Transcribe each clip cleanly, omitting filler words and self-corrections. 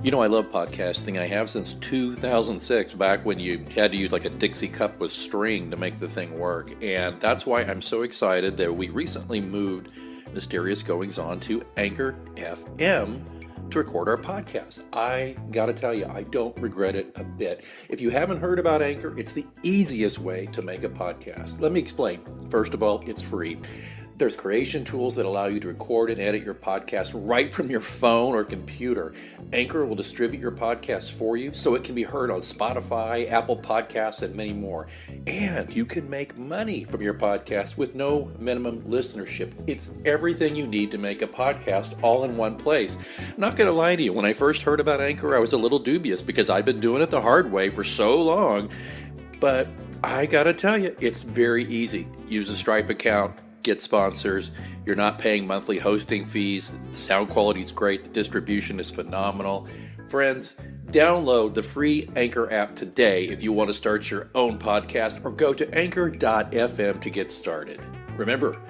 You know, I love podcasting. I have since 2006, back when you had to use like a Dixie cup with string to make the thing work. And that's why I'm so excited that we recently moved Mysterious Goings On to Anchor FM to record our podcast. I gotta tell you, I don't regret it a bit. If you haven't heard about Anchor, it's the easiest way to make a podcast. Let me explain. First of all, it's free. There's creation tools that allow you to record and edit your podcast right from your phone or computer. Anchor will distribute your podcast for you so it can be heard on Spotify, Apple Podcasts, and many more. And you can make money from your podcast with no minimum listenership. It's everything you need to make a podcast all in one place. Not going to lie to you, when I first heard about Anchor, I was a little dubious because I've been doing it the hard way for so long. But I got to tell you, it's very easy. Use a Stripe account. Get sponsors. You're not paying monthly hosting fees. The sound quality is great. The distribution is phenomenal. Friends, download the free Anchor app today if you want to start your own podcast, or go to anchor.fm to get started. Remember,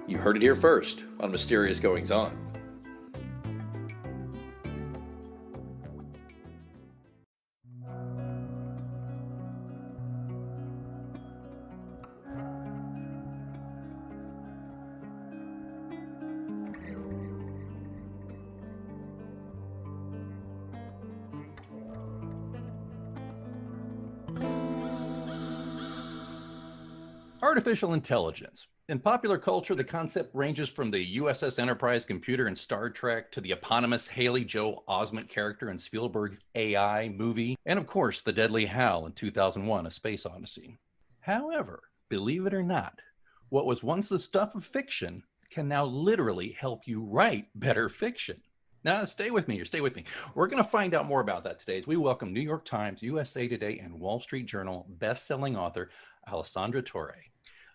you heard it here first on Mysterious Goings On. Artificial intelligence. In popular culture, the concept ranges from the USS Enterprise computer in Star Trek to the eponymous Haley Joel Osment character in Spielberg's AI movie, and of course, the deadly HAL in 2001, A Space Odyssey. However, believe it or not, what was once the stuff of fiction can now literally help you write better fiction. Now, stay with me. We're going to find out more about that today as we welcome New York Times, USA Today, and Wall Street Journal best-selling author Alessandra Torre.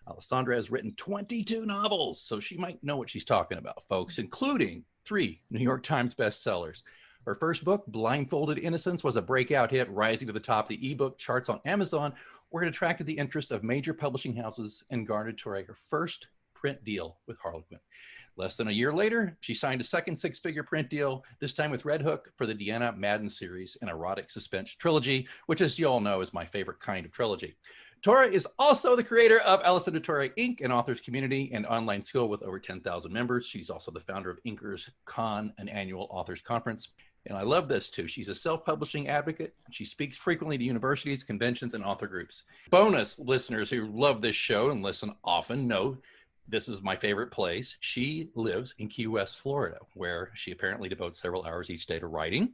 Alessandra has written 22 novels, so she might know what she's talking about, folks, including 3 New York Times bestsellers. Her first book, Blindfolded Innocence, was a breakout hit, rising to the top of the ebook charts on Amazon, where it attracted the interest of major publishing houses and garnered Torre her first print deal with Harlequin. Less than a year later, she signed a second 6-figure print deal, this time with Red Hook for the Deanna Madden series, an erotic suspense trilogy, which, as you all know, is my favorite kind of trilogy. Torre is also the creator of Alessandra Torre Inc., an authors community and online school with over 10,000 members. She's also the founder of Inkers Con, an annual authors conference. And I love this too. She's a self-publishing advocate. She speaks frequently to universities, conventions, and author groups. Bonus listeners who love this show and listen often know this is my favorite place. She lives in Key West, Florida, where she apparently devotes several hours each day to writing,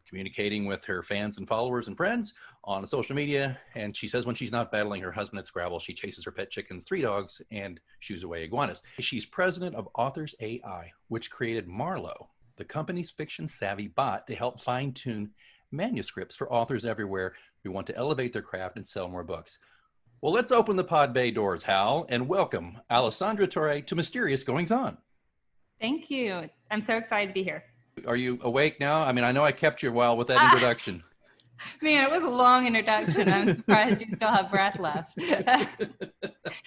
communicating with her fans and followers and friends on social media. And she says when she's not battling her husband at Scrabble, she chases her pet chickens, 3 dogs, and shoos away iguanas. She's president of Authors AI, which created Marlowe, the company's fiction-savvy bot to help fine-tune manuscripts for authors everywhere who want to elevate their craft and sell more books. Well, let's open the pod bay doors, Hal, and welcome Alessandra Torre to Mysterious Goings On. Thank you. I'm so excited to be here. Are you awake now? I mean, I know I kept you a while with that introduction. Man, it was a long introduction. I'm surprised you still have breath left.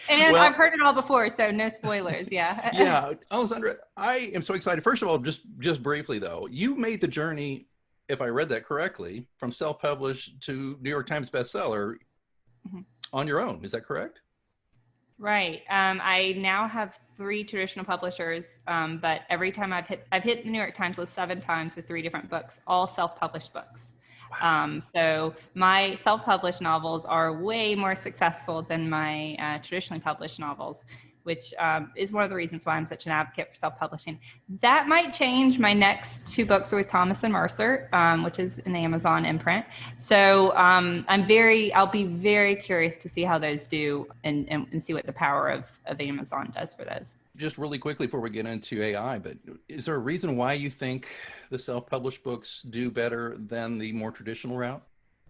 And I've heard it all before, so no spoilers. Yeah. Yeah. Alessandra, I am so excited. First of all, just briefly, though, you made the journey, if I read that correctly, from self-published to New York Times bestseller on your own. Is that correct? Right. I now have 3 traditional publishers, but every time I've hit the New York Times list 7 times with 3 different books, all self-published books. Wow. So my self-published novels are way more successful than my traditionally published novels, which is one of the reasons why I'm such an advocate for self-publishing. That might change. My next 2 books are with Thomas and Mercer, which is an Amazon imprint. So I'll be very curious to see how those do and see what the power of Amazon does for those. Just really quickly before we get into AI, but is there a reason why you think the self-published books do better than the more traditional route?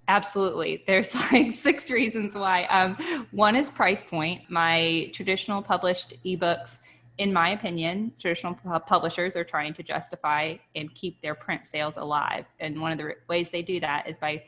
Absolutely. There's like 6 reasons why. One is price point. My traditional published ebooks, in my opinion, traditional publishers are trying to justify and keep their print sales alive. And one of the ways they do that is by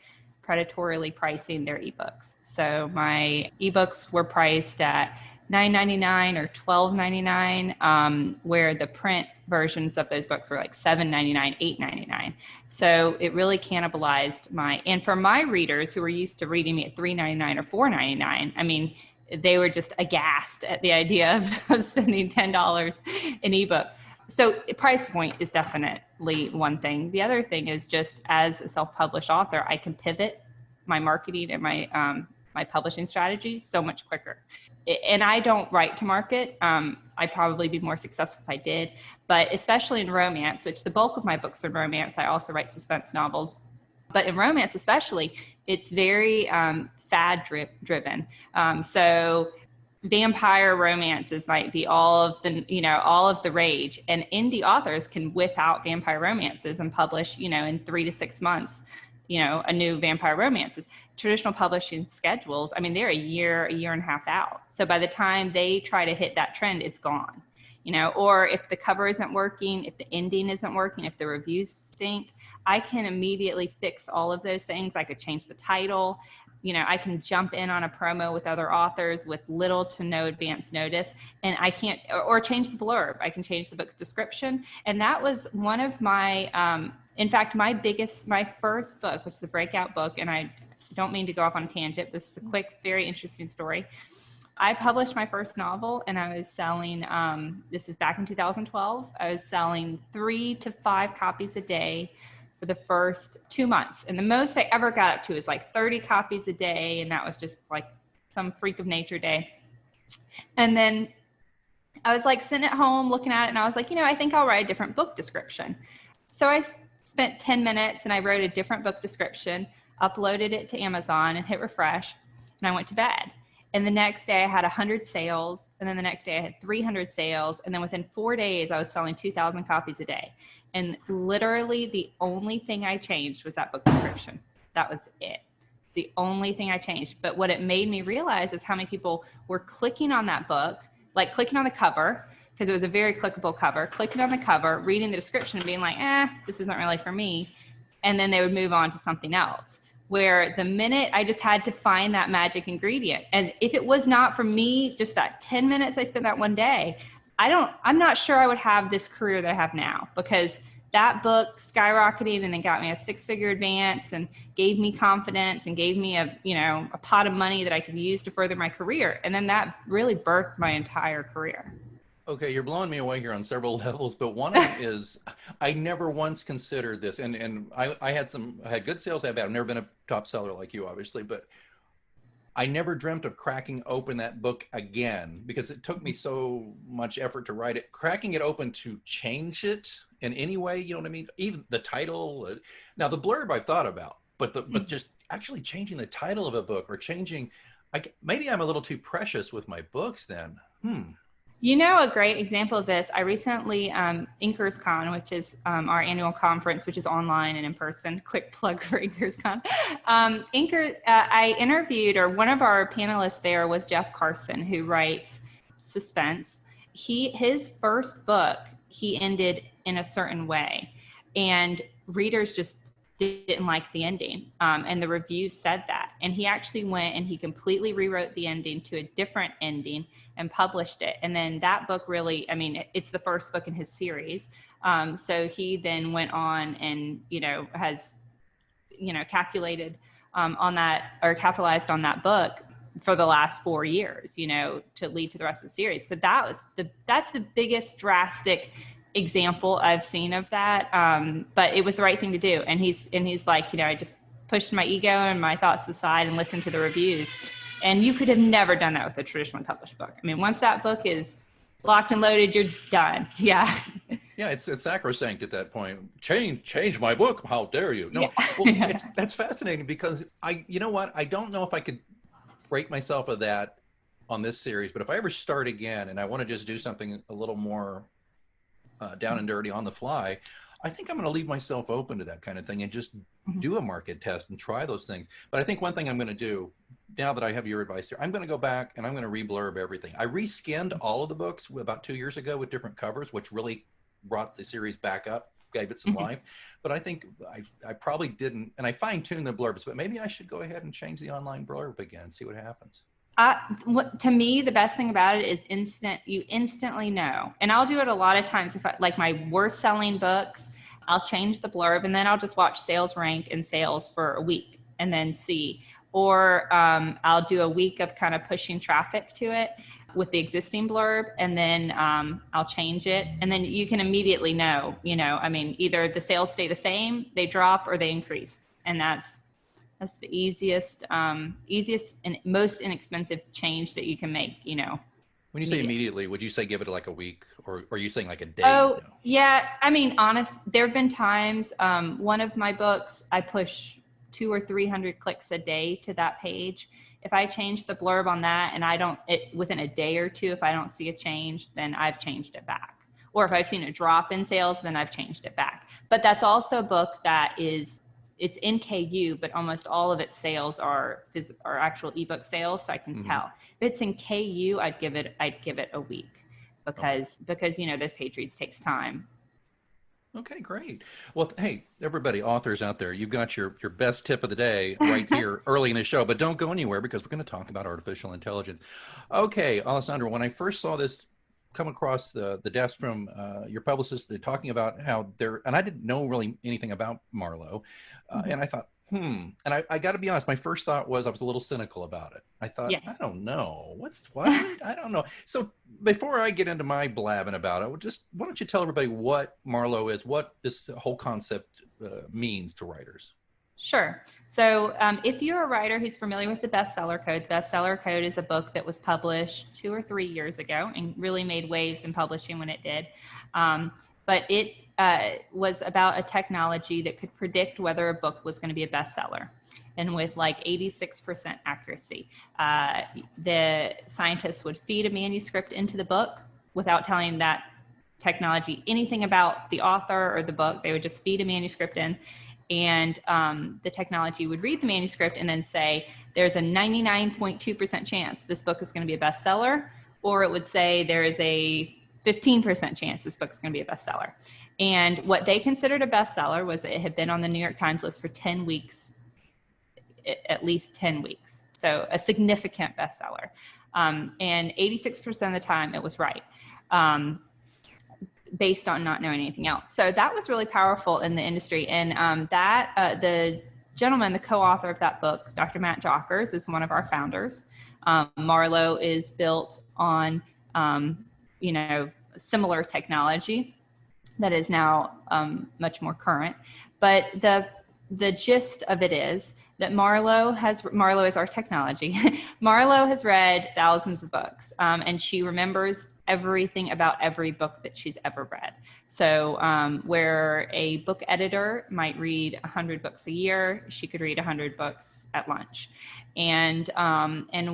predatorily pricing their ebooks. So my ebooks were priced at $9.99 or $12.99, where the print versions of those books were like $7.99, $8.99. So it really cannibalized and for my readers who were used to reading me at $3.99 or $4.99, I mean, they were just aghast at the idea of spending $10 in ebook. So price point is definitely one thing. The other thing is just as a self-published author, I can pivot my marketing and my publishing strategy so much quicker. And I don't write to market. I'd probably be more successful if I did, but especially in romance, which the bulk of my books are romance. I also write suspense novels, but in romance especially, it's very fad driven. So vampire romances might be all of the rage, and indie authors can whip out vampire romances and publish, in 3 to 6 months, a new vampire romances. Traditional publishing schedules, I mean, they're a year and a half out. So by the time they try to hit that trend, it's gone, or if the cover isn't working, if the ending isn't working, if the reviews stink, I can immediately fix all of those things. I could change the title. I can jump in on a promo with other authors with little to no advance notice, and I can't, or change the blurb. I can change the book's description. And that was one of my, in fact, my first book, which is a breakout book, and I don't mean to go off on a tangent. This is a quick, very interesting story. I published my first novel, and I was selling, this is back in 2012, I was selling 3 to 5 copies a day for the first 2 months. And the most I ever got up to is like 30 copies a day. And that was just like some freak of nature day. And then I was like sitting at home looking at it, and I was like, I think I'll write a different book description. So I spent 10 minutes and I wrote a different book description, uploaded it to Amazon and hit refresh, and I went to bed. And the next day I had 100 sales. And then the next day I had 300 sales. And then within 4 days, I was selling 2,000 copies a day. And literally the only thing I changed was that book description. That was it. The only thing I changed. But what it made me realize is how many people were clicking on that book, like clicking on the cover, because it was a very clickable cover, clicking on the cover, reading the description and being like, this isn't really for me. And then they would move on to something else. Where the minute I just had to find that magic ingredient. And if it was not for me, just that 10 minutes I spent that one day, I'm not sure I would have this career that I have now, because that book skyrocketed and then got me a 6-figure advance and gave me confidence and gave me a pot of money that I could use to further my career. And then that really birthed my entire career. Okay, you're blowing me away here on several levels, but one of them is I never once considered this, and I had good sales. I've never been a top seller like you, obviously, but I never dreamt of cracking open that book again, because it took me so much effort to write it. Cracking it open to change it in any way, you know what I mean? Even the title. Now the blurb I've thought about, but just actually changing the title of a book or changing, maybe I'm a little too precious with my books then. A great example of this, I recently, InkersCon, which is our annual conference, which is online and in person, quick plug for InkersCon. I interviewed, or one of our panelists there was Jeff Carson, who writes suspense. His first book, he ended in a certain way, and readers just didn't like the ending. And the reviews said that. And he actually went and he completely rewrote the ending to a different ending and published it. And then that book really, it's the first book in his series. So he then went on and, has, calculated on that, or capitalized on that book for the last 4 years, to lead to the rest of the series. So that's the biggest drastic example I've seen of that. But it was the right thing to do. And he's like, I just pushed my ego and my thoughts aside and listened to the reviews. And you could have never done that with a traditionally published book. Once that book is locked and loaded, you're done. Yeah. Yeah, it's sacrosanct at that point. Change my book. How dare you? No, yeah. Well, that's fascinating, because you know what? I don't know if I could break myself of that on this series, but if I ever start again and I want to just do something a little more down and dirty on the fly, I think I'm going to leave myself open to that kind of thing and just do a market test and try those things. But I think one thing I'm going to do, now that I have your advice here, I'm going to go back and I'm going to re-blurb everything. I reskinned all of the books about 2 years ago with different covers, which really brought the series back up, gave it some life. But I think I probably didn't, and I fine-tuned the blurbs, but maybe I should go ahead and change the online blurb again, see what happens. To me, the best thing about it is you instantly know. And I'll do it a lot of times. If I, like my worst selling books, I'll change the blurb and then I'll just watch sales rank and sales for a week and then see. Or I'll do a week of kind of pushing traffic to it with the existing blurb, and then I'll change it. And then you can immediately know, I mean, either the sales stay the same, they drop, or they increase. And that's the easiest and most inexpensive change that you can make, When you say immediately, would you say give it like a week, or are you saying like a day? Oh, yeah. I mean, there have been times, one of my books, I push 200 or 300 clicks a day to that page. If I change the blurb on that and within a day or two, if I don't see a change, then I've changed it back. Or if I've seen a drop in sales, then I've changed it back. But that's also a book it's in KU, but almost all of its sales are actual ebook sales, so I can tell. If it's in KU, I'd give it a week because those page reads takes time. Okay, great. Well, hey, everybody, authors out there, you've got your best tip of the day right here early in the show, but don't go anywhere because we're going to talk about artificial intelligence. Okay, Alessandra, when I first saw this come across the desk from your publicist, they're talking about how and I didn't know really anything about Marlowe, and I thought, and I got to be honest, my first thought was I was a little cynical about it. I thought, I don't know, what? I don't know. So before I get into my blabbing about it, why don't you tell everybody what Marlowe is, what this whole concept means to writers? Sure. So if you're a writer who's familiar with the Bestseller Code, the Bestseller Code is a book that was published 2 or 3 years ago and really made waves in publishing when it did. But it was about a technology that could predict whether a book was going to be a bestseller. And with like 86% accuracy, the scientists would feed a manuscript into the book without telling that technology anything about the author or the book. They would just feed a manuscript in. And the technology would read the manuscript and then say, there's a 99.2% chance this book is going to be a bestseller, or it would say there is a 15% chance this book is going to be a bestseller. And what they considered a bestseller was that it had been on the New York Times list for 10 weeks, at least 10 weeks. So a significant bestseller. And 86% of the time it was right. Based on not knowing anything else. So that was really powerful in the industry. And the gentleman, the co-author of that book, Dr. Matt Jockers, is one of our founders. Marlowe is built on, similar technology that is now much more current. But the gist of it is that Marlowe is our technology. Marlowe has read thousands of books, and she remembers everything about every book that she's ever read. So where a book editor might read 100 books a year, she could read 100 books at lunch. And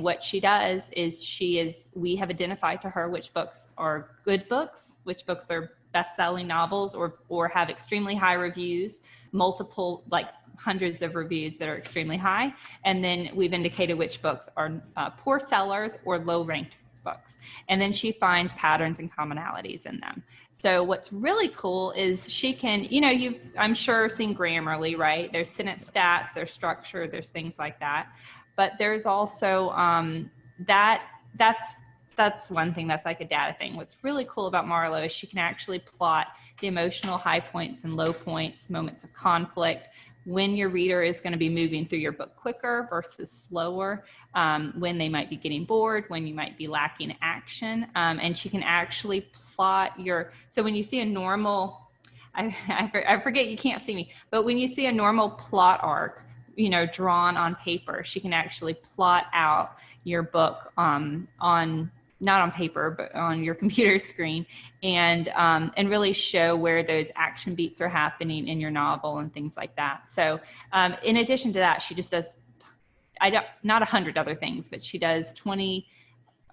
what she does is we have identified to her which books are good books, which books are best-selling novels or have extremely high reviews, multiple, like hundreds of reviews that are extremely high. And then we've indicated which books are poor sellers or low-ranked books. And then she finds patterns and commonalities in them. So what's really cool is she can, you've, I'm sure, seen Grammarly, right? There's sentence stats, there's structure, there's things like that. But there's also that's one thing that's like a data thing. What's really cool about Marlowe is she can actually plot the emotional high points and low points, moments of conflict, when your reader is going to be moving through your book quicker versus slower, when they might be getting bored, when you might be lacking action. And she can actually plot so when you see a normal, I forget, you can't see me, but when you see a normal plot arc, drawn on paper, she can actually plot out your book not on paper, but on your computer screen, and really show where those action beats are happening in your novel and things like that. So in addition to that, she just does, not 100 other things, but she does 20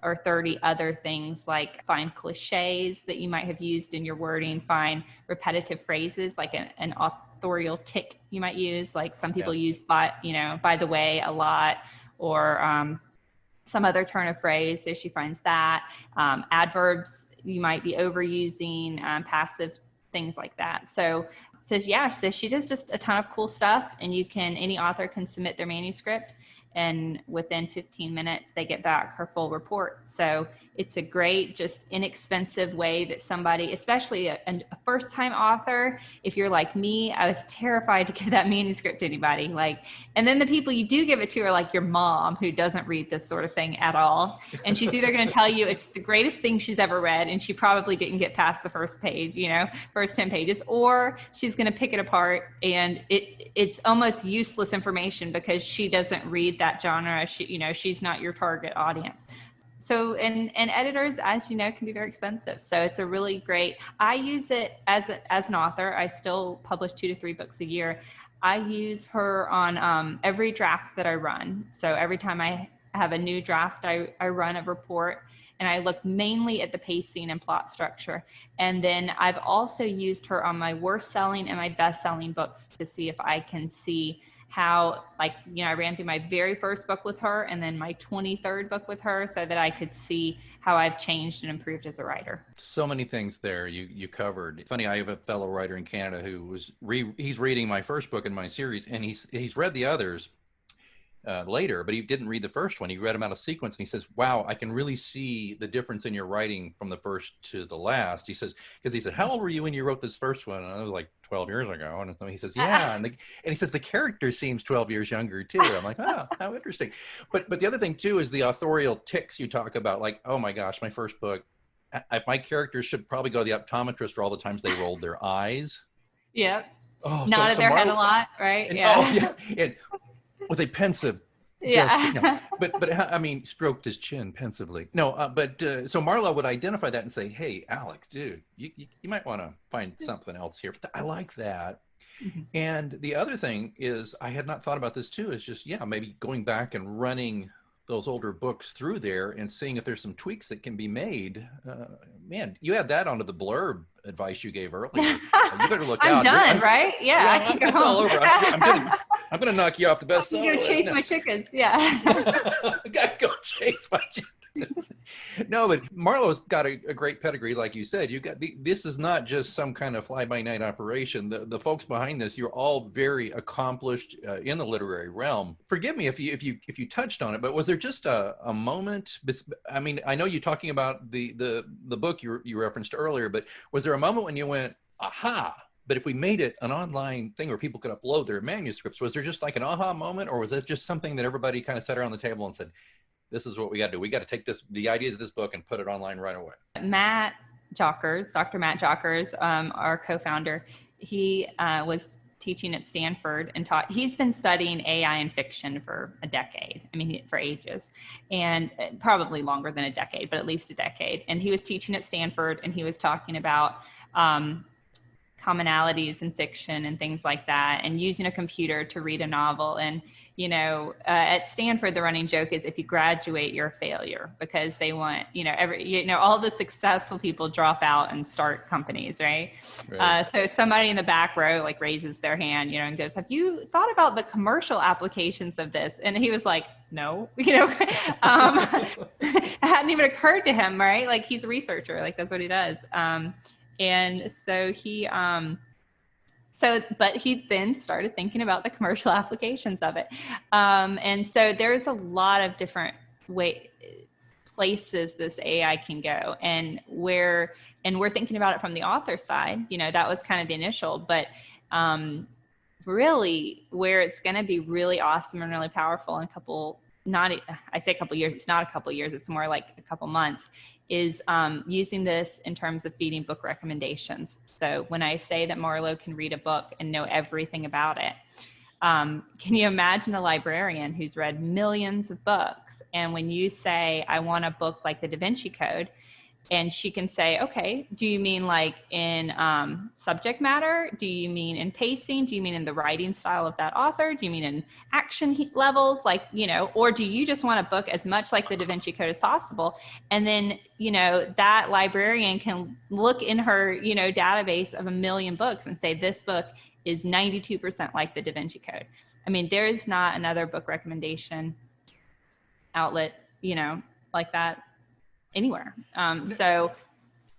or 30 other things, like find cliches that you might have used in your wording, find repetitive phrases, like an authorial tick you might use, like some people use by the way a lot, or some other turn of phrase. So she finds that. Adverbs you might be overusing, passive, things like that. So she does just a ton of cool stuff, and any author can submit their manuscript, and within 15 minutes they get back her full report. So it's a great, just inexpensive way that somebody, especially a first-time author, if you're like me, I was terrified to give that manuscript to anybody. Like, and then the people you do give it to are like your mom, who doesn't read this sort of thing at all, and she's either going to tell you it's the greatest thing she's ever read, and she probably didn't get past the first page, first 10 pages, or she's going to pick it apart and it's almost useless information because she doesn't read that genre. She's not your target audience. So, and editors, as you know, can be very expensive. So it's a really great, I use it as an author. I still publish 2 to 3 books a year. I use her on every draft that I run. So every time I have a new draft, I run a report, and I look mainly at the pacing and plot structure. And then I've also used her on my worst selling and my best selling books to see if I can see how, I ran through my very first book with her and then my 23rd book with her, so that I could see how I've changed and improved as a writer. So many things there you covered. It's funny, I have a fellow writer in Canada who was he's reading my first book in my series, and he's read the others later, but he didn't read the first one. He read them out of sequence, and he says, wow, I can really see the difference in your writing from the first to the last. He said, how old were you when you wrote this first one? And I was like 12 years ago. And he says, yeah. And he says, the character seems 12 years younger too. I'm like, oh, how interesting. But the other thing too is the authorial tics you talk about, like, oh my gosh, my first book, my characters should probably go to the optometrist for all the times they rolled their eyes. Yep. Oh, nodded their head a lot, right? And, yeah. And with a pensive, stroked his chin pensively. So Marla would identify that and say, hey, Alex, dude, you might want to find something else here. But I like that. Mm-hmm. And the other thing is, I had not thought about this too, is just, maybe going back and running those older books through there and seeing if there's some tweaks that can be made. Man, you had that onto the blurb advice you gave earlier. You better look out. I'm done, right? Yeah. It's all over. I'm going to knock you off the best. I'm going to chase my chickens. Yeah. I got to go chase my chickens. No, but Marlo's got a great pedigree, like you said. This is not just some kind of fly-by-night operation. The folks behind this, you're all very accomplished in the literary realm. Forgive me if you touched on it, but was there just a moment? I mean, I know you're talking about the book you referenced earlier, but was there a moment when you went, aha? But if we made it an online thing where people could upload their manuscripts, was there just like an aha moment, or was it just something that everybody kind of sat around the table and said, this is what we got to do. We got to take the ideas of this book and put it online right away. Dr. Matt Jockers, our co-founder, he was teaching at Stanford and he's been studying AI and fiction for a decade. I mean, for ages, and probably longer than a decade, but at least a decade. And he was teaching at Stanford, and he was talking about commonalities in fiction and things like that, and using a computer to read a novel. And, at Stanford, the running joke is if you graduate, you're a failure, because they want, all the successful people drop out and start companies, right? So somebody in the back row raises their hand, and goes, have you thought about the commercial applications of this? And he was like, no, it hadn't even occurred to him, right? He's a researcher, that's what he does. And so but he then started thinking about the commercial applications of it. And so there's a lot of different places this AI can go, and we're thinking about it from the author side. That was kind of the initial, but really where it's going to be really awesome and really powerful in I say a couple years, it's not a couple years, it's more like a couple months, is using this in terms of feeding book recommendations. So when I say that Marlo can read a book and know everything about it, can you imagine a librarian who's read millions of books? And when you say, I want a book like the Da Vinci Code, and she can say, okay, do you mean in subject matter? Do you mean in pacing? Do you mean in the writing style of that author? Do you mean in action levels? Or do you just want a book as much like the Da Vinci Code as possible? And then, that librarian can look in her, database of 1 million books and say, this book is 92% like the Da Vinci Code. I mean, there is not another book recommendation outlet, like that anywhere. So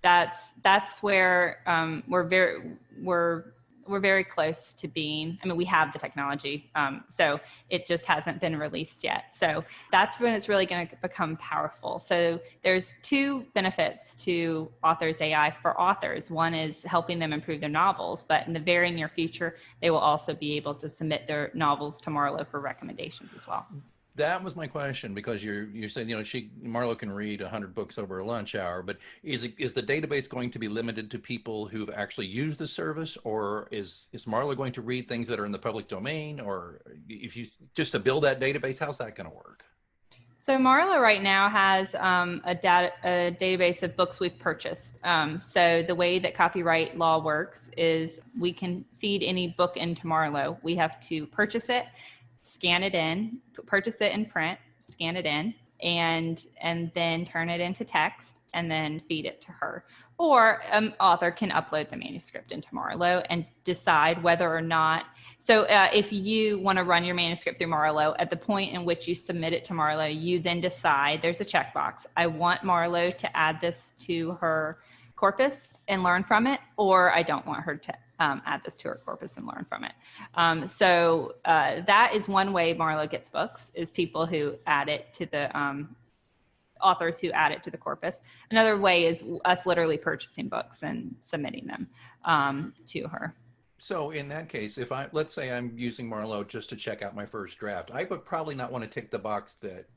that's where we're we're very close to being, I mean, we have the technology, so it just hasn't been released yet. So that's when it's really going to become powerful. So there's two benefits to Authors AI for authors. One is helping them improve their novels, but in the very near future, they will also be able to submit their novels to Marlo for recommendations as well. That was my question, because you said, Marlo can read 100 books over a lunch hour, but is the database going to be limited to people who've actually used the service, or is Marlo going to read things that are in the public domain? Or if you just to build that database, how's that going to work? So Marlo right now has a database of books we've purchased. So the way that copyright law works is we can feed any book into Marlo. We have to purchase it, scan it in, purchase it in print, scan it in, and then turn it into text and then feed it to her. Or an author can upload the manuscript into Marlo and decide whether or not. So if you want to run your manuscript through Marlo, at the point in which you submit it to Marlo, you then decide, there's a checkbox. I want Marlo to add this to her corpus and learn from it, or I don't want her to add this to her corpus and learn from it. So that is one way Marlo gets books, is people who add it to the authors who add it to the corpus. Another way is us literally purchasing books and submitting them to her. So in that case, let's say I'm using Marlo just to check out my first draft, I would probably not want to tick the box that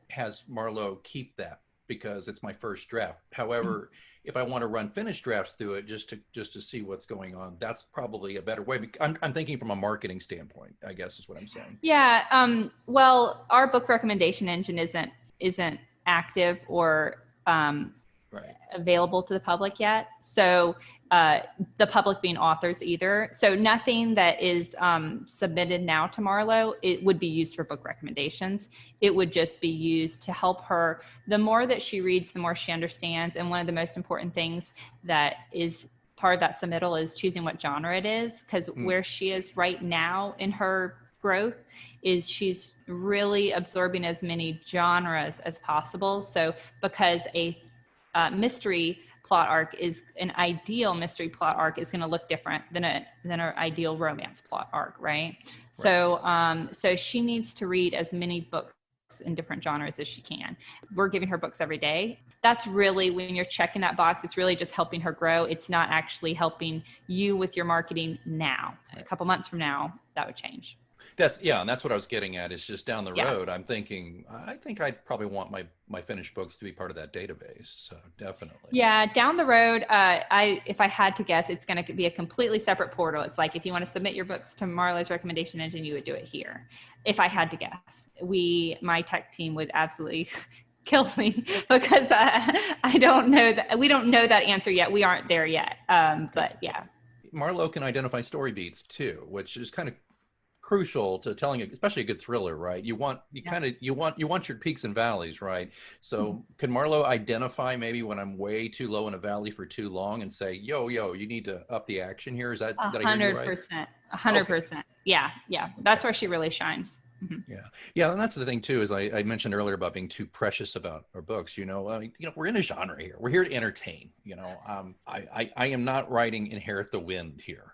has Marlo keep that, because it's my first draft. However, if I want to run finished drafts through it just to see what's going on, that's probably a better way. I'm thinking from a marketing standpoint, I guess is what I'm saying. Yeah. Well, our book recommendation engine isn't active or available to the public yet. So the public being authors either. So nothing that is submitted now to Marlo, it would be used for book recommendations. It would just be used to help her. The more that she reads, the more she understands. And one of the most important things that is part of that submittal is choosing what genre it is, because where she is right now in her growth is she's really absorbing as many genres as possible. So because a mystery plot arc is an ideal mystery plot arc is going to look different than an ideal romance plot arc, right? So so she needs to read as many books in different genres as she can. We're giving her books every day. That's really, when you're checking that box, it's really just helping her grow. It's not actually helping you with your marketing now. A couple months from now, that would change. And that's what I was getting at, is just down the road. I'm thinking, I think I'd probably want my finished books to be part of that database. So definitely. Yeah. Down the road, if I had to guess, it's going to be a completely separate portal. It's like, if you want to submit your books to Marlo's recommendation engine, you would do it here. If I had to guess, my tech team would absolutely kill me, because I don't know that. We don't know that answer yet. We aren't there yet. But yeah. Marlo can identify story beats too, which is kind of crucial to telling it, especially a good thriller, right? You want your peaks and valleys, right? So can Marlo identify maybe when I'm way too low in a valley for too long and say, yo, you need to up the action here? Is that 100%? 100%. Yeah. That's where she really shines. Yeah, and that's the thing too, is I mentioned earlier about being too precious about our books. We're in a genre here. We're here to entertain. I am not writing Inherit the Wind here.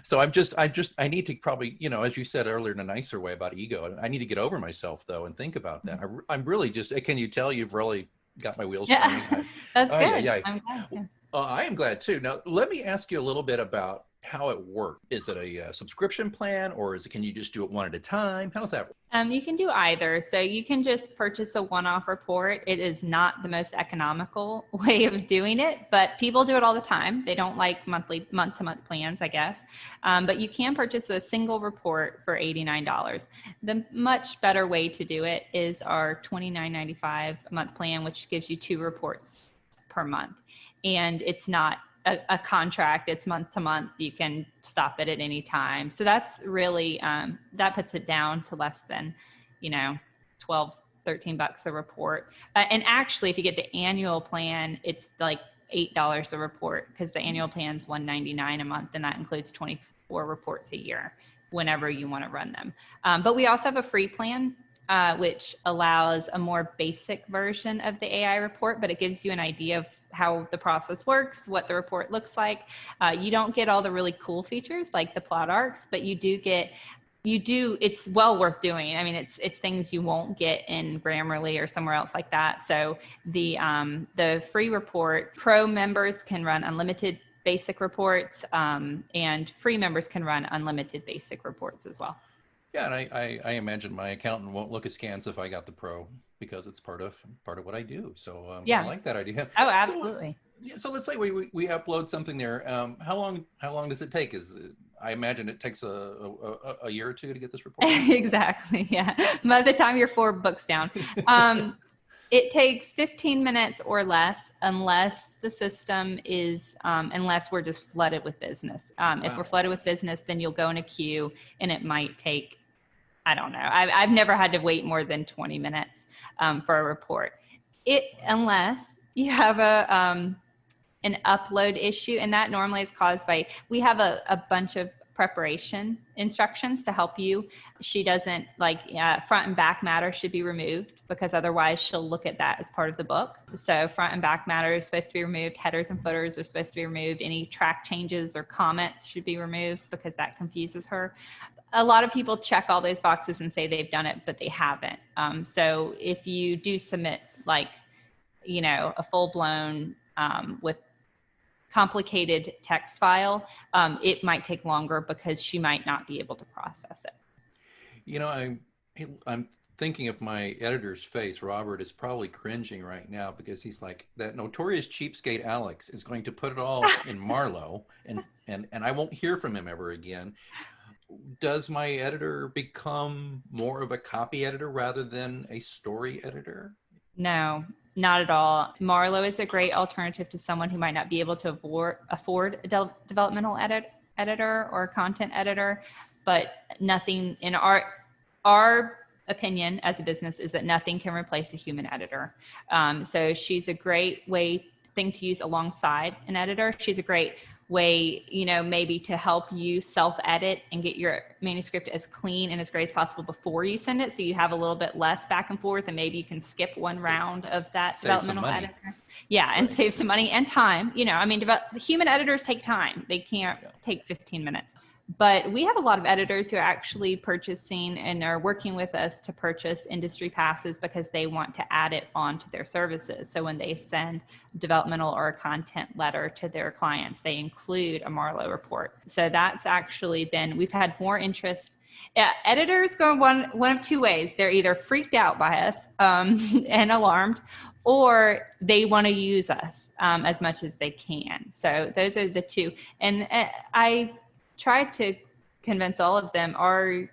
So I need to probably, as you said earlier, in a nicer way about ego. I need to get over myself though and think about that. I'm really can you tell you've really got my wheels turning? That's good. Yeah. I'm glad. I am glad too. Now let me ask you a little bit about how it works. Is it a subscription plan, or can you just do it one at a time? How's that work? You can do either. So you can just purchase a one-off report. It is not the most economical way of doing it, but people do it all the time. They don't like month-to-month plans, I guess. But you can purchase a single report for $89. The much better way to do it is our $29.95 a month plan, which gives you 2 reports per month. And it's not a contract, it's month to month. You can stop it at any time. So that's really, that puts it down to less than, $12, $13 a report. And actually, if you get the annual plan, it's like $8 a report, because the annual plan is $199 a month, and that includes 24 reports a year whenever you want to run them. But we also have a free plan, which allows a more basic version of the AI report, but it gives you an idea of how the process works, what the report looks like. You don't get all the really cool features like the plot arcs, but it's well worth doing. I mean, it's things you won't get in Grammarly or somewhere else like that. So the free report, pro members can run unlimited basic reports, and free members can run unlimited basic reports as well. Yeah, and I imagine my accountant won't look askance if I got the pro, because it's part of what I do. So yeah. I like that idea. Oh, absolutely. So let's say we upload something there. How long does it take? I imagine it takes a year or two to get this report. Exactly. Yeah. By the time you're 4 books down, it takes 15 minutes or less, unless the system is, unless we're just flooded with business. If we're flooded with business, then you'll go in a queue, and it might take, I don't know. I've never had to wait more than 20 minutes for a report. Unless you have an upload issue, and that normally is caused by, we have a bunch of preparation instructions to help you. She doesn't front and back matter should be removed, because otherwise she'll look at that as part of the book. So front and back matter is supposed to be removed. Headers and footers are supposed to be removed. Any track changes or comments should be removed, because that confuses her. A lot of people check all those boxes and say they've done it, but they haven't. So if you do submit a full-blown with complicated text file, it might take longer, because she might not be able to process it. I'm thinking of my editor's face. Robert is probably cringing right now, because he's like, that notorious cheapskate Alex is going to put it all in Marlowe, and I won't hear from him ever again. Does my editor become more of a copy editor rather than a story editor? No, not at all. Marlowe is a great alternative to someone who might not be able to afford a developmental editor or content editor, but nothing in our opinion as a business is that nothing can replace a human editor. So she's a great thing to use alongside an editor. She's a great way, maybe to help you self-edit and get your manuscript as clean and as great as possible before you send it. So you have a little bit less back and forth, and maybe you can skip one round of that developmental editor. Yeah, and save some money and time. Human editors take time. They can't take 15 minutes. But we have a lot of editors who are actually purchasing and are working with us to purchase industry passes, because they want to add it onto their services. So when they send developmental or a content letter to their clients, they include a Marlowe report. So that's actually we've had more interest. Editors go one of two ways. They're either freaked out by us and alarmed, or they want to use us as much as they can. So those are the two. And I tried to convince all of them our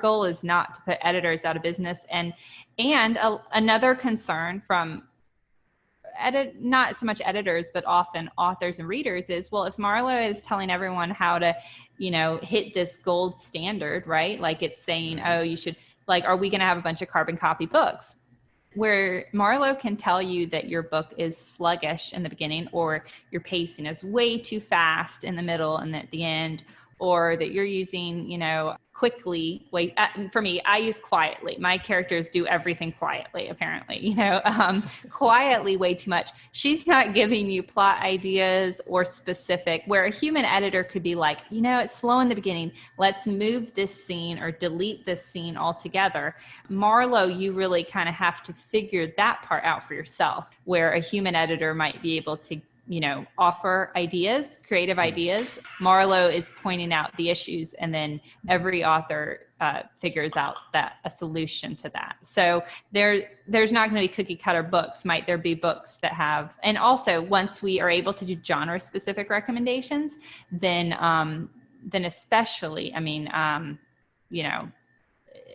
goal is not to put editors out of business. And another concern from not so much editors, but often authors and readers is, well, if Marlowe is telling everyone how to, hit this gold standard, right? Like it's saying, oh, you should, are we going to have a bunch of carbon copy books? Where Marlowe can tell you that your book is sluggish in the beginning, or your pacing is way too fast in the middle and at the end, or that you're using, quickly. For me, I use quietly. My characters do everything quietly, apparently, quietly way too much. She's not giving you plot ideas or specific, where a human editor could be like, it's slow in the beginning. Let's move this scene or delete this scene altogether. Marlowe, you really kind of have to figure that part out for yourself, where a human editor might be able to offer ideas, creative ideas. Marlowe is pointing out the issues, and then every author figures out a solution to that. So there's not going to be cookie cutter books. Might there be books that have, and also once we are able to do genre specific recommendations, then especially,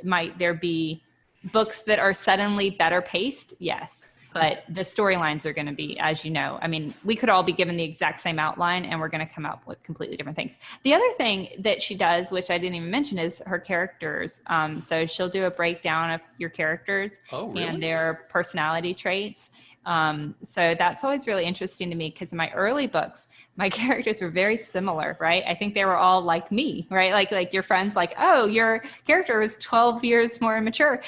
might there be books that are suddenly better paced? Yes. But the storylines are going to be, as you know, we could all be given the exact same outline, and we're going to come up with completely different things. The other thing that she does, which I didn't even mention, is her characters. So she'll do a breakdown of your characters and their personality traits. So that's always really interesting to me, because in my early books, my characters were very similar, right? I think they were all like me, right? Like your friends, oh, your character was 12 years more immature.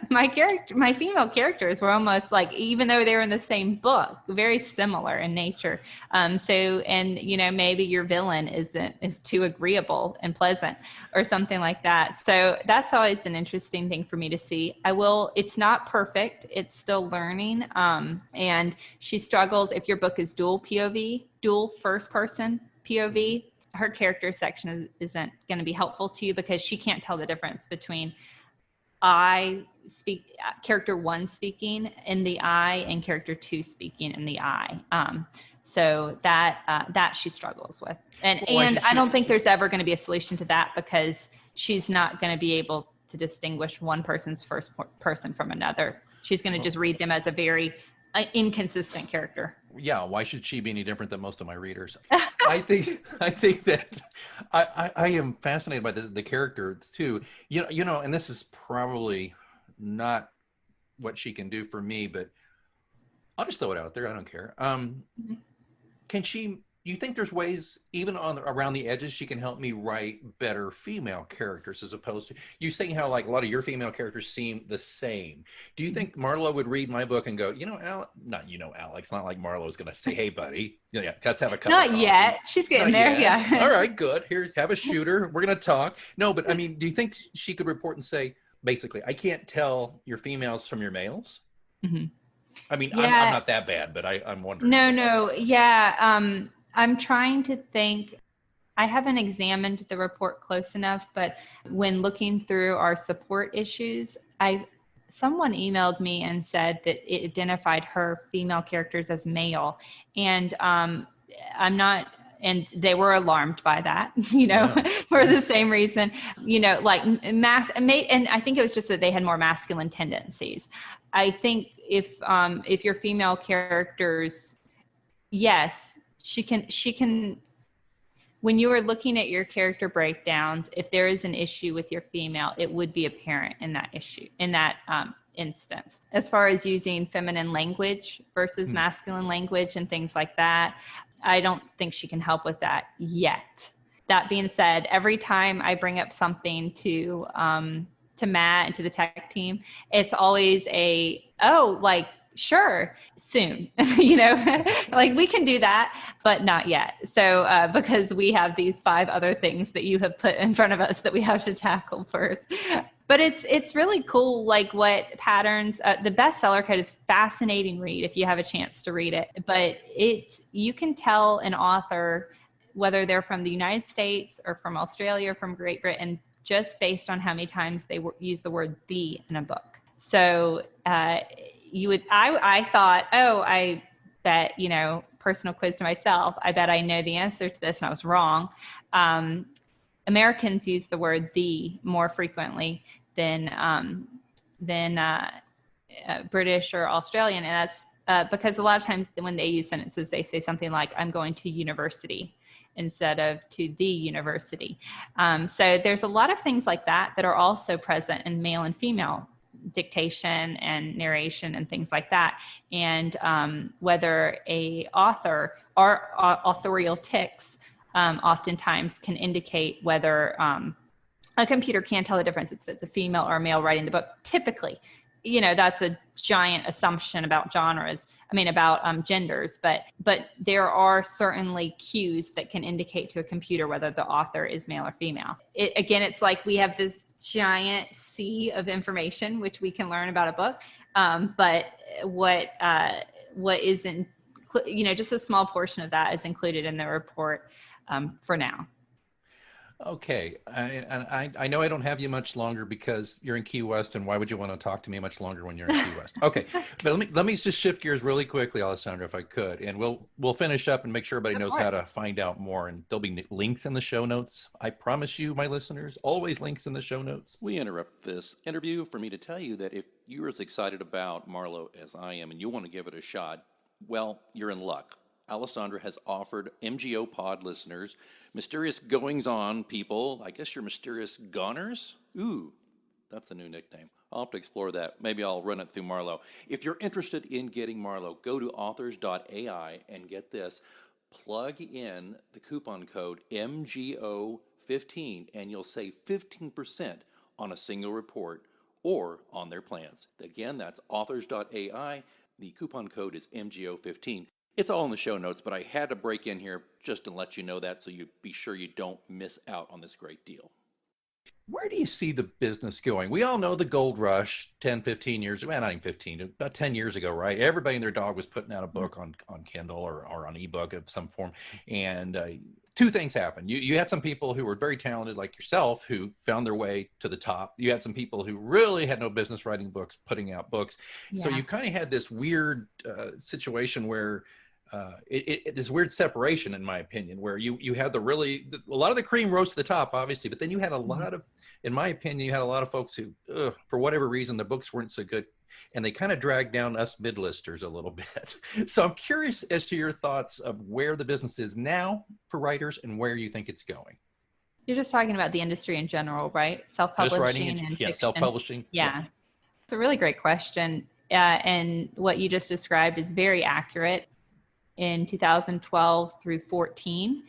my female characters were almost like, even though they were in the same book, very similar in nature. And maybe your villain is too agreeable and pleasant or something like that. So that's always an interesting thing for me to see. It's not perfect. It's still learning. And she struggles if your book is dual POV, dual first person POV. Her character section isn't going to be helpful to you because she can't tell the difference between character 1 speaking in the I and character 2 speaking in the I. So that she struggles with. And I don't think there's ever going to be a solution to that because she's not going to be able to distinguish one person's first person from another. She's going to just read them as a very inconsistent character. Yeah, why should she be any different than most of my readers? I think that I am fascinated by the character too. And this is probably not what she can do for me, but I'll just throw it out there. I don't care. Do you think there's ways, even around the edges, she can help me write better female characters as opposed to you saying how like a lot of your female characters seem the same? Do you think Marlo would read my book and go, Alex, not like Marlo's going to say, hey, buddy, let's have a cup of coffee. Not yet. She's getting there. Yeah. All right, good. Here, have a shooter. We're going to talk. No, but I mean, do you think she could report and say, basically, I can't tell your females from your males? Mm-hmm. I mean, yeah. I'm not that bad, but I'm wondering. No. Yeah. I'm trying to think. I haven't examined the report close enough, but when looking through our support issues, someone emailed me and said that it identified her female characters as male. And and they were alarmed by that, for the same reason, and I think it was just that they had more masculine tendencies. I think if your female characters, yes, she can, when you are looking at your character breakdowns, if there is an issue with your female, it would be apparent in that issue, in that instance. As far as using feminine language versus masculine language and things like that, I don't think she can help with that yet. That being said, every time I bring up something to Matt and to the tech team, it's always sure, soon, like we can do that, but not yet. So because we have these 5 other things that you have put in front of us that we have to tackle first. But it's really cool, like what patterns, the bestseller code is fascinating read if you have a chance to read it. But you can tell an author whether they're from the United States or from Australia or from Great Britain just based on how many times they use the word "the" in a book. So I thought, I bet, personal quiz to myself, I bet I know the answer to this, and I was wrong. Americans use the word "the" more frequently than British or Australian, and that's because a lot of times when they use sentences, they say something like, I'm going to university instead of to the university. So there's a lot of things like that are also present in male and female dictation and narration and things like that. And whether a author or authorial tics oftentimes can indicate whether a computer can tell the difference if it's a female or a male writing the book. Typically, that's a giant assumption about about genders, but there are certainly cues that can indicate to a computer whether the author is male or female. It's like we have this giant sea of information which we can learn about a book, but what isn't, just a small portion of that is included in the report for now. Okay, I know I don't have you much longer because you're in Key West, and why would you want to talk to me much longer when you're in Key West? Okay, but let me just shift gears really quickly, Alessandra, if I could, and we'll finish up and make sure everybody knows how to find out more, and there'll be links in the show notes. I promise you, my listeners, always links in the show notes. We interrupt this interview for me to tell you that if you're as excited about Marlo as I am and you want to give it a shot, well, you're in luck. Alessandra has offered MGO Pod listeners mysterious goings-on people. I guess you're mysterious goners? Ooh, that's a new nickname. I'll have to explore that. Maybe I'll run it through Marlo. If you're interested in getting Marlo, go to authors.ai and get this. Plug in the coupon code MGO15 and you'll save 15% on a single report. or on their plans. Again, that's authors.ai. The coupon code is MGO15. It's all in the show notes, but I had to break in here just to let you know that so you be sure you don't miss out on this great deal. Where do you see the business going? We all know the gold rush 10, 15 years, well, not even 15, about 10 years ago, right? Everybody and their dog was putting out a book on Kindle or on ebook of some form. And two things happened. You had some people who were very talented like yourself who found their way to the top. You had some people who really had no business writing books, putting out books. Yeah. So you kind of had this weird situation where this weird separation, in my opinion, where you had a lot of the cream rose to the top, obviously, but then you had a lot of, in my opinion, you had a lot of folks who, for whatever reason, the books weren't so good, and they kind of dragged down us mid-listers a little bit. So I'm curious as to your thoughts of where the business is now for writers and where you think it's going. You're just talking about the industry in general, right? Self-publishing and fiction. Self-publishing. Yeah. It's a really great question. And what you just described is very accurate. In 2012 through 14,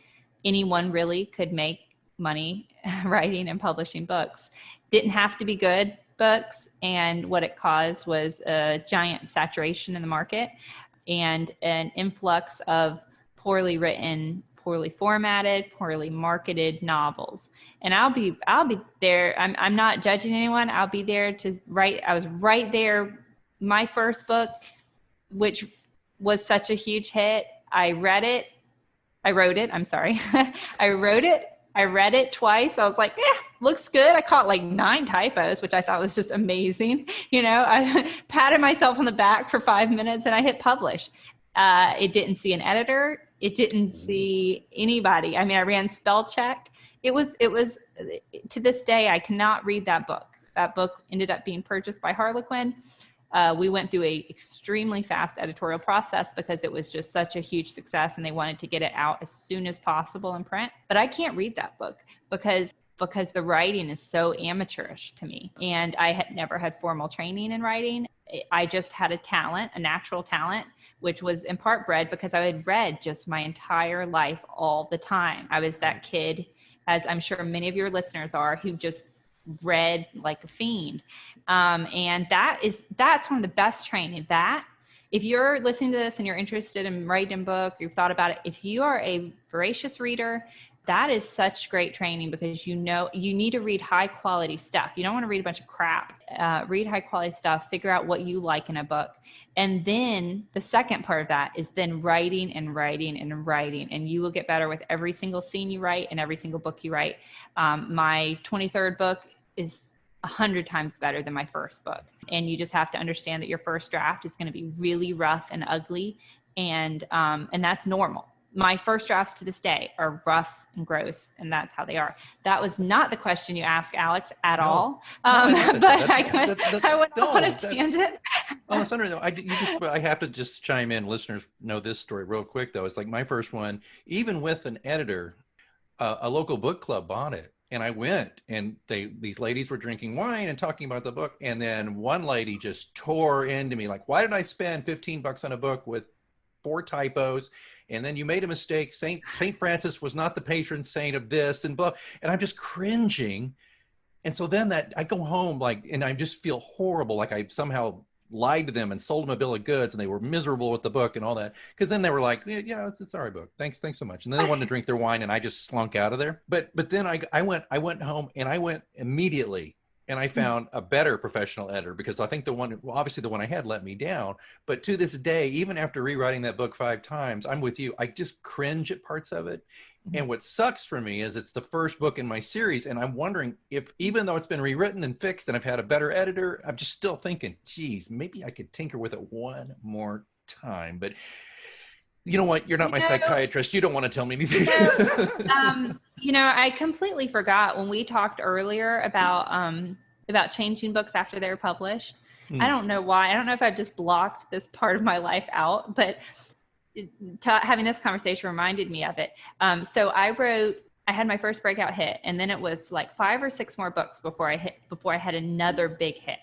anyone really could make money writing and publishing books. Didn't have to be good books, and what it caused was a giant saturation in the market and an influx of poorly written, poorly formatted, poorly marketed novels. And I'll be there. I'm not judging anyone. I'll be there to write. I was right there. My first book, which was such a huge hit. I wrote it. I read it twice. I was like, looks good. I caught like 9 typos, which I thought was just amazing. I patted myself on the back for 5 minutes and I hit publish. It didn't see an editor. It didn't see anybody. I mean, I ran spell check. It was to this day, I cannot read that book. That book ended up being purchased by Harlequin. We went through a extremely fast editorial process because it was just such a huge success and they wanted to get it out as soon as possible in print. But I can't read that book because the writing is so amateurish to me. And I had never had formal training in writing. I just had a natural talent, which was in part bred because I had read just my entire life all the time. I was that kid, as I'm sure many of your listeners are, who just read like a fiend. And that's one of the best training. That if you're listening to this and you're interested in writing a book, you've thought about it, if you are a voracious reader, that is such great training because you need to read high quality stuff. You don't want to read a bunch of crap. Read high quality stuff, figure out what you like in a book. And then the second part of that is then writing and writing and writing. And you will get better with every single scene you write and every single book you write. My 23rd book is 100 times better than my first book. And you just have to understand that your first draft is going to be really rough and ugly. And that's normal. My first drafts to this day are rough and gross, and that's how they are. That was not the question you asked, Alex, at all. But I went on a tangent. Alessandra, I have to just chime in. Listeners know this story real quick, though. It's like my first one, even with an editor, a local book club bought it. And I went, and these ladies were drinking wine and talking about the book. And then one lady just tore into me like, why did I spend $15 on a book with 4 typos? And then you made a mistake. Saint Francis was not the patron saint of this and blah. And I'm just cringing. And so then I go home and I just feel horrible. Like I somehow lied to them and sold them a bill of goods and they were miserable with the book and all that. Because then they were like, yeah, it's a sorry book. Thanks so much. And then they wanted to drink their wine and I just slunk out of there. But then I went home and I went immediately and I found a better professional editor because I think obviously the one I had let me down. But to this day, even after rewriting that book 5 times, I'm with you. I just cringe at parts of it. And what sucks for me is it's the first book in my series. And I'm wondering if, even though it's been rewritten and fixed and I've had a better editor, I'm just still thinking, geez, maybe I could tinker with it one more time. But you know what? You're not my psychiatrist. You don't want to tell me anything. I completely forgot when we talked earlier about changing books after they're published. I don't know why. I don't know if I've just blocked this part of my life out, but having this conversation reminded me of it. So I had my first breakout hit, and then it was like 5 or 6 more books before I had another big hit.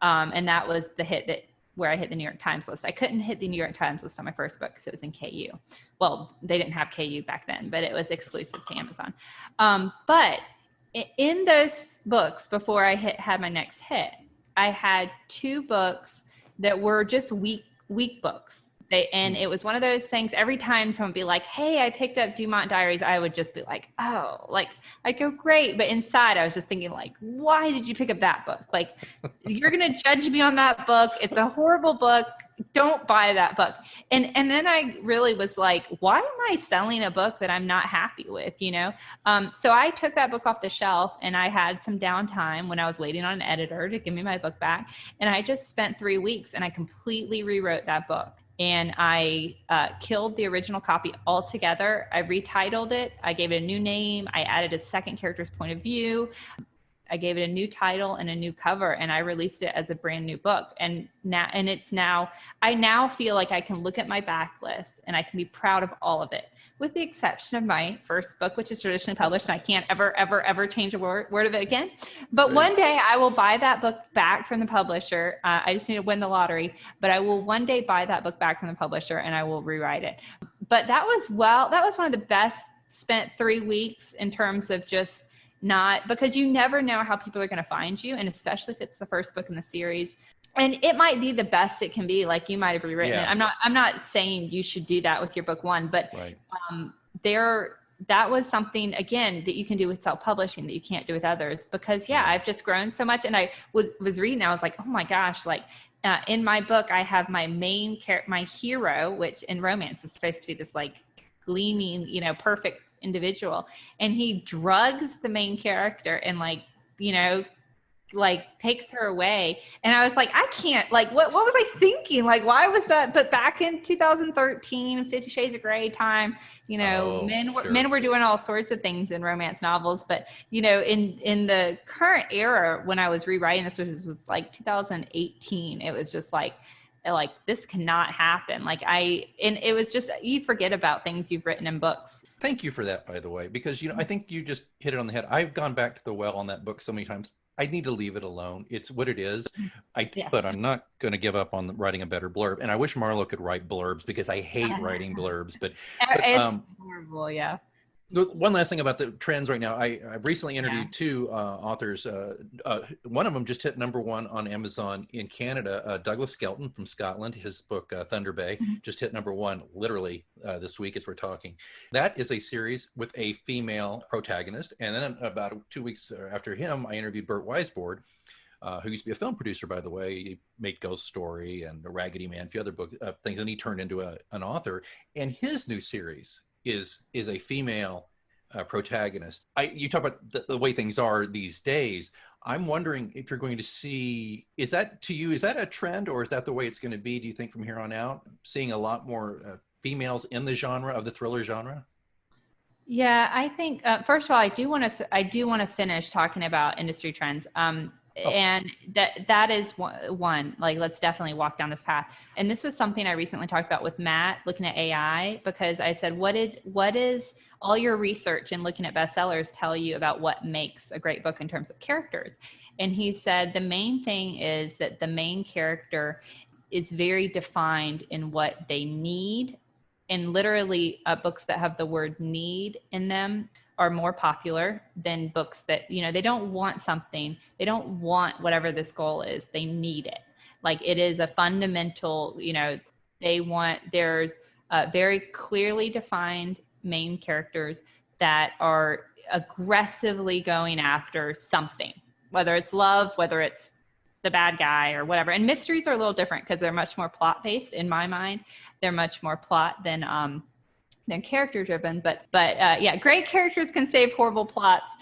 And that was the hit where I hit the New York Times list. I couldn't hit the New York Times list on my first book because it was in KU. Well, they didn't have KU back then, but it was exclusive to Amazon. But in those books before I had my next hit, I had 2 books that were just week books. It was one of those things, every time someone would be like, hey, I picked up Dumont Diaries, I would just be like, oh, like, I'd go, great. But inside I was just thinking, like, why did you pick up that book? Like, you're going to judge me on that book. It's a horrible book. Don't buy that book. And then I really was like, why am I selling a book that I'm not happy with, you know? So I took that book off the shelf, and I had some downtime when I was waiting on an editor to give me my book back. And I just spent 3 weeks and I completely rewrote that book. And I killed the original copy altogether. I retitled it. I gave it a new name. I added a second character's point of view. I gave it a new title and a new cover, and I released it as a brand new book. And I now feel like I can look at my backlist and I can be proud of all of it, with the exception of my first book, which is traditionally published, and I can't ever change a word of it again. But one day I will buy that book back from the publisher. I just need to win the lottery, but I will one day buy that book back from the publisher and I will rewrite it. But that was one of the best spent 3 weeks in terms of just not, because you never know how people are going to find you. And especially if it's the first book in the series, and it might be the best it can be. Like, you might have rewritten it. I'm not saying you should do that with your book 1, but that was something, again, that you can do with self-publishing that you can't do with others, because I've just grown so much. And I was reading, I was like, oh my gosh, like, in my book, I have my main character, my hero, which in romance is supposed to be this like gleaming, you know, perfect individual, and he drugs the main character and takes her away. And I was like, I can't, like, what was I thinking? Like, why was that? But back in 2013, 50 Shades of Grey time, you know, men were doing all sorts of things in romance novels. But, you know, in the current era, when I was rewriting this, which was like 2018, it was just like this cannot happen. And it was just, you forget about things you've written in books. Thank you for that, by the way, because, you know, I think you just hit it on the head. I've gone back to the well on that book so many times. I need to leave it alone. It's what it is. But I'm not going to give up on writing a better blurb. And I wish Marlo could write blurbs, because I hate writing blurbs. But it's horrible, yeah. One last thing about the trends right now. I've recently interviewed 2 authors. One of them just hit #1 on Amazon in Canada. Douglas Skelton from Scotland. His book, Thunder Bay, just hit #1 literally this week as we're talking. That is a series with a female protagonist. And then about 2 weeks after him, I interviewed Burt Weisbord, who used to be a film producer, by the way. He made Ghost Story and The Raggedy Man, a few other things, and he turned into an author. And his new series is a female protagonist. You talk about the way things are these days. I'm wondering if you're going to see, is that a trend, or is that the way it's going to be, do you think, from here on out, seeing a lot more females in the genre of the thriller genre? Yeah, I think first of all, I do want to finish talking about industry trends. And that is one, like, let's definitely walk down this path. And this was something I recently talked about with Matt, looking at AI, because I said, what is all your research and looking at bestsellers tell you about what makes a great book in terms of characters? And he said, the main thing is that the main character is very defined in what they need. And literally books that have the word need in them are more popular than books that, you know, they don't want something. They don't want whatever this goal is. They need it. Like, it is a fundamental, you know, there's very clearly defined main characters that are aggressively going after something, whether it's love, whether it's the bad guy or whatever. And mysteries are a little different because they're much more plot based in my mind. They're much more plot than character driven, but yeah, great characters can save horrible plots.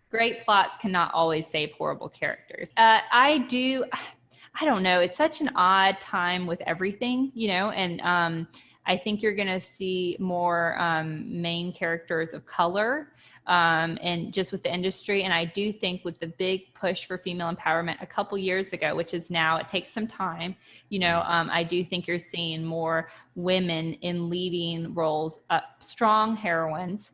Great plots cannot always save horrible characters. I don't know. It's such an odd time with everything, you know, and I think you're going to see more main characters of color and just with the industry. And I do think with the big push for female empowerment a couple years ago, which is now, it takes some time, you know, I do think you're seeing more women in leading roles, strong heroines.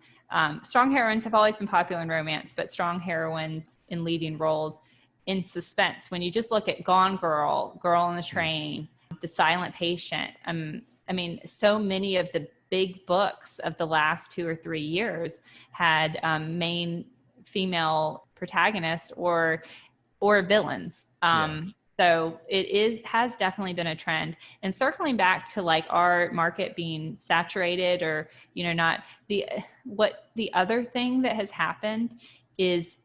Strong heroines have always been popular in romance, but strong heroines in leading roles in suspense. When you just look at Gone Girl, Girl on the Train, The Silent Patient, I mean, so many of the big books of the last 2 or 3 years had main female protagonist, or or villains. So has definitely been a trend. And circling back to like our market being saturated or, not the other thing that has happened is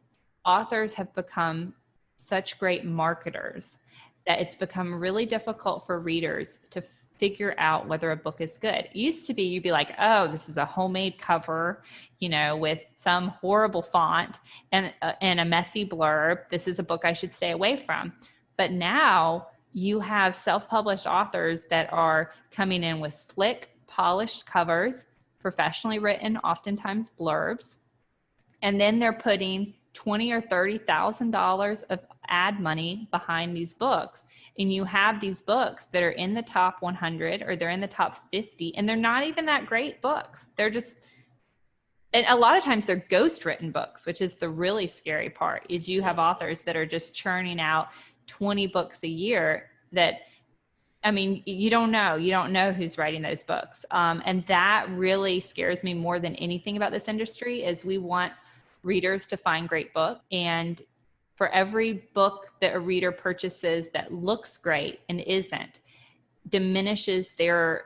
authors have become such great marketers that it's become really difficult for readers to figure out whether a book is good. It used to be you'd be like, oh, this is a homemade cover, with some horrible font and a messy blurb. This is a book I should stay away from. But now you have self-published authors that are coming in with slick, polished covers, professionally written, oftentimes blurbs, and then they're putting $20,000 or $30,000 of ad money behind these books. And you have these books that are in the top 100 or they're in the top 50, and they're not even that great books. They're just, and a lot of times they're ghost written books, which is the really scary part, is you have authors that are just churning out 20 books a year that, you don't know who's writing those books. And that really scares me more than anything about this industry is we want readers to find great books. And for every book that a reader purchases that looks great and isn't, diminishes their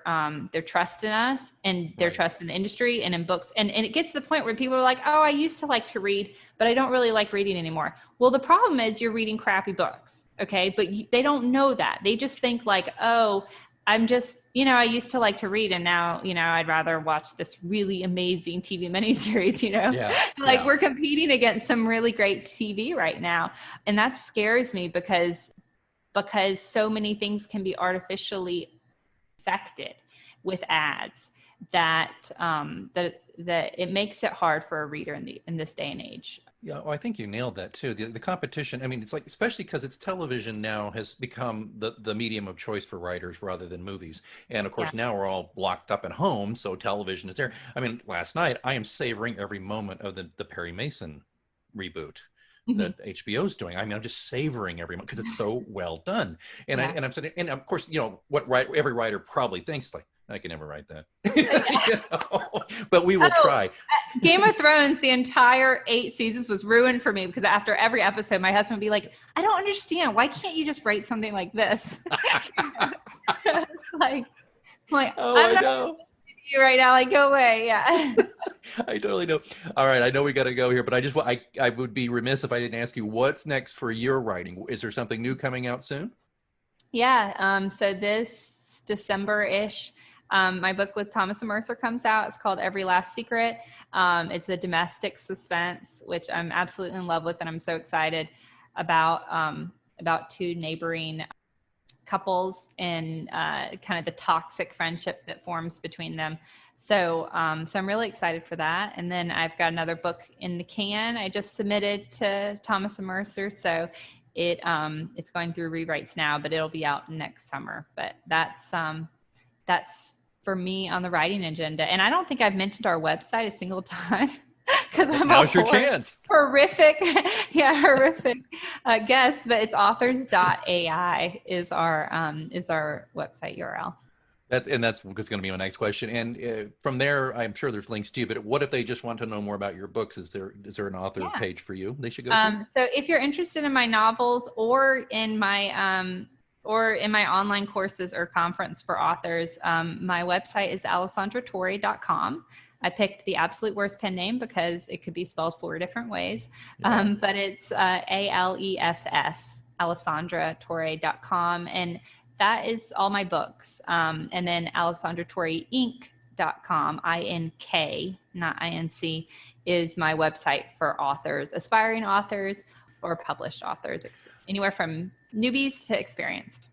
trust in us and their trust in the industry and in books. And it gets to the point where people are like, oh, I used to like to read, but I don't really like reading anymore. Well, the problem is you're reading crappy books. Okay. But they don't know that. They just think like, oh, I'm just, I used to like to read and now, I'd rather watch this really amazing TV miniseries, we're competing against some really great TV right now. And that scares me because so many things can be artificially affected with ads that it makes it hard for a reader in this day and age. Yeah, well, I think you nailed that too. The competition, it's like, especially because it's television now has become the medium of choice for writers rather than movies. And of course, now we're all locked up at home, so television is there. Last night, I am savoring every moment of the Perry Mason reboot that HBO's doing. I'm just savoring every moment because it's so well done. And I'm saying, and of course, every writer probably thinks like, I can never write that. But we will try. Game of Thrones, the entire 8 seasons was ruined for me because after every episode, my husband would be like, I don't understand. Why can't you just write something like this? like, I know. You right now, like, go away. Yeah. I totally know. All right. I know we got to go here, but I would be remiss if I didn't ask you what's next for your writing. Is there something new coming out soon? Yeah. So this December-ish, my book with Thomas and Mercer comes out. It's called Every Last Secret. It's a domestic suspense, which I'm absolutely in love with. And I'm so excited about 2 neighboring couples and kind of the toxic friendship that forms between them. So I'm really excited for that. And then I've got another book in the can. I just submitted to Thomas and Mercer. So it's going through rewrites now, but it'll be out next summer. But that's for me on the writing agenda. And I don't think I've mentioned our website a single time. Because I'm now's your chance. Horrific guest, but it's authors.ai is our website URL. That's just going to be my next question. And from there, I'm sure there's links to you. But what if they just want to know more about your books? Is there an author page for you they should go to? So if you're interested in my novels or in my online courses or conference for authors, my website is alessandratorre.com. I picked the absolute worst pen name because it could be spelled 4 different ways. But it's ALESS, alessandratorre.com. And that is all my books. And then alessandratorreinc.com, INK, not INC, is my website for authors, aspiring authors or published authors, anywhere from newbies to experienced.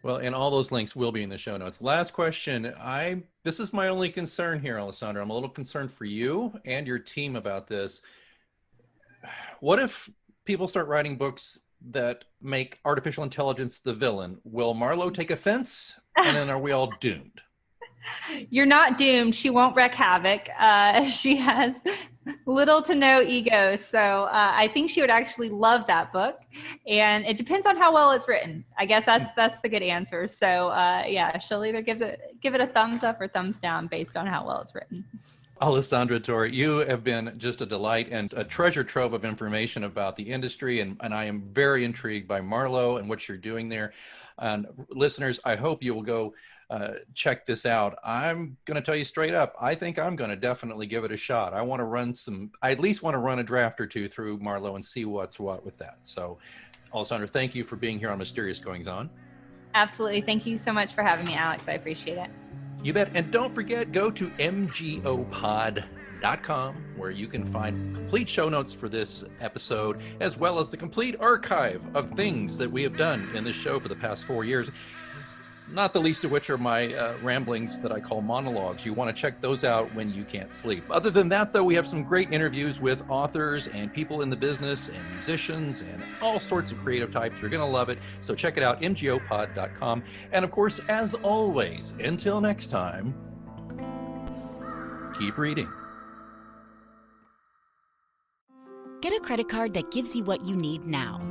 Well, and all those links will be in the show notes. Last question. This is my only concern here, Alessandra. I'm a little concerned for you and your team about this. What if people start writing books that make artificial intelligence the villain? Will Marlo take offense? And then are we all doomed? You're not doomed. She won't wreak havoc. She has little to no ego. So I think she would actually love that book. And it depends on how well it's written. I guess that's the good answer. So she'll either give it a thumbs up or thumbs down based on how well it's written. Alessandra, Torre, you have been just a delight and a treasure trove of information about the industry, and I am very intrigued by Marlowe and what you're doing there. And listeners, I hope you will go check this out. I'm going to tell you straight up, I think I'm going to definitely give it a shot. I at least want to run a draft or two through Marlowe and see what's what with that. So, Alessandra, thank you for being here on Mysterious Goings On. Absolutely. Thank you so much for having me, Alex. I appreciate it. You bet. And don't forget, go to mgopod.com, where you can find complete show notes for this episode, as well as the complete archive of things that we have done in this show for the past 4 years. Not the least of which are my ramblings that I call monologues. You want to check those out when you can't sleep. Other than that, though, we have some great interviews with authors and people in the business and musicians and all sorts of creative types. You're going to love it. So check it out, mgopod.com. And of course, as always, until next time, keep reading. Get a credit card that gives you what you need now.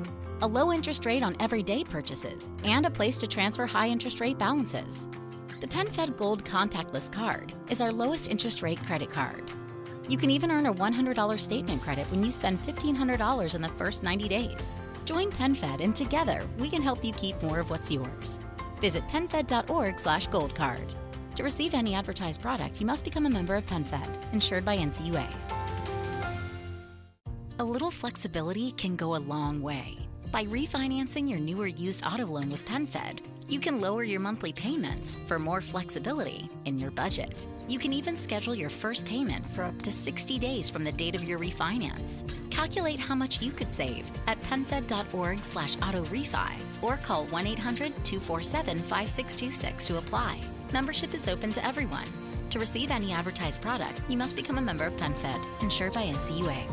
A low interest rate on everyday purchases, and a place to transfer high interest rate balances. The PenFed Gold Contactless Card is our lowest interest rate credit card. You can even earn a $100 statement credit when you spend $1,500 in the first 90 days. Join PenFed, and together we can help you keep more of what's yours. Visit penfed.org/goldcard. To receive any advertised product, you must become a member of PenFed, insured by NCUA. A little flexibility can go a long way. By refinancing your new or used auto loan with PenFed, you can lower your monthly payments for more flexibility in your budget. You can even schedule your first payment for up to 60 days from the date of your refinance. Calculate how much you could save at penfed.org/auto-refi or call 1-800-247-5626 to apply. Membership is open to everyone. To receive any advertised product, you must become a member of PenFed, insured by NCUA.